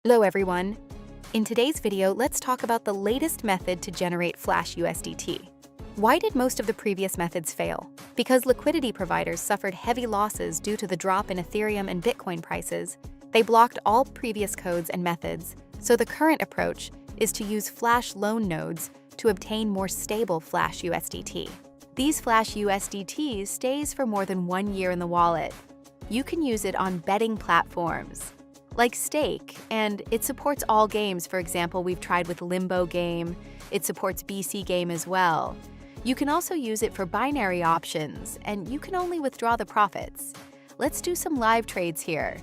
Hello everyone! In today's video, let's talk about the latest method to generate Flash USDT. Why did most of the previous methods fail? Because liquidity providers suffered heavy losses due to the drop in Ethereum and Bitcoin prices. They blocked all previous codes and methods, so the current approach is to use Flash loan nodes to obtain more stable Flash USDT. These Flash USDT stays for more than 1 year in the wallet. You can use it on betting platforms like Stake, and it supports all games. For example, we've tried with Limbo Game. It supports BC Game as well. You can also use it for binary options, and you can only withdraw the profits. Let's do some live trades here.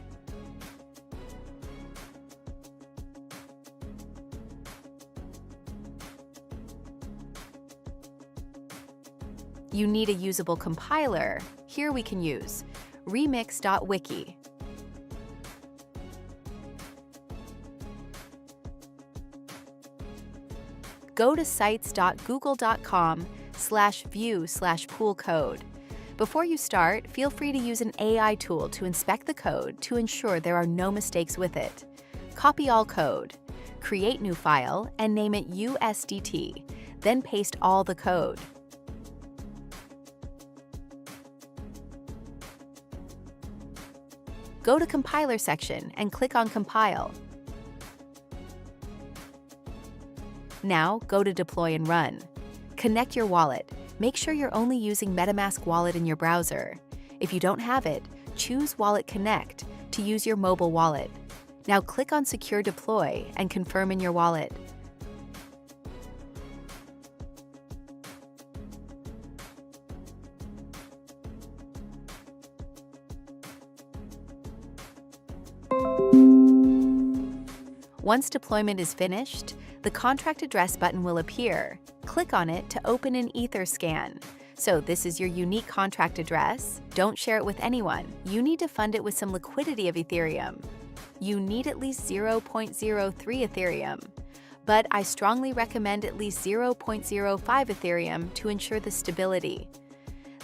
You need a usable compiler. Here we can use remix.wiki. Go to sites.google.com/view/pool code. Before you start, feel free to use an AI tool to inspect the code to ensure there are no mistakes with it. Copy all code, create new file, and name it USDT, then paste all the code. Go to Compiler section and click on Compile. Now, go to Deploy and Run. Connect your wallet. Make sure you're only using MetaMask wallet in your browser. If you don't have it, choose Wallet Connect to use your mobile wallet. Now click on Secure Deploy and confirm in your wallet. Once deployment is finished, the contract address button will appear. Click on it to open an Etherscan. So this is your unique contract address. Don't share it with anyone. You need to fund it with some liquidity of Ethereum. You need at least 0.03 Ethereum, but I strongly recommend at least 0.05 Ethereum to ensure the stability.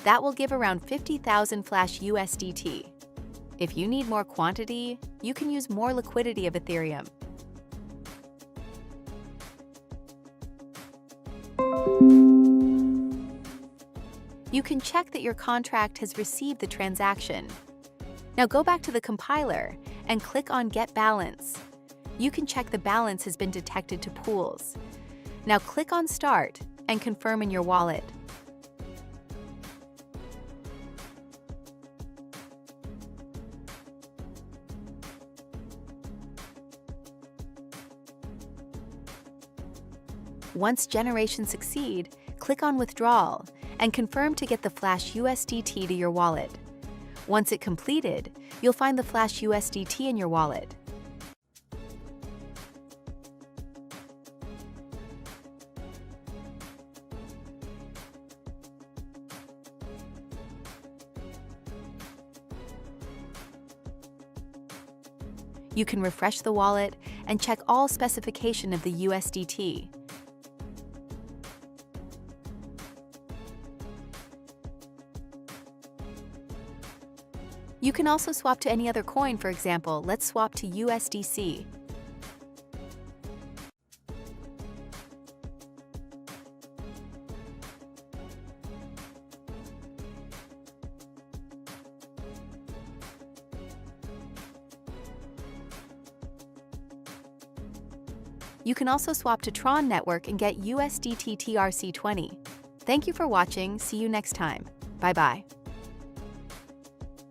That will give around 50,000 Flash USDT. If you need more quantity, you can use more liquidity of Ethereum. You can check that your contract has received the transaction. Now go back to the compiler and click on Get Balance. You can check the balance has been detected to pools. Now click on Start and confirm in your wallet. Once generation succeed, click on Withdrawal and confirm to get the Flash USDT to your wallet. Once it completed, you'll find the Flash USDT in your wallet. You can refresh the wallet and check all specification of the USDT. You can also swap to any other coin. For example, let's swap to USDC. You can also swap to Tron Network and get USDT TRC20. Thank you for watching. See you next time. Bye-bye.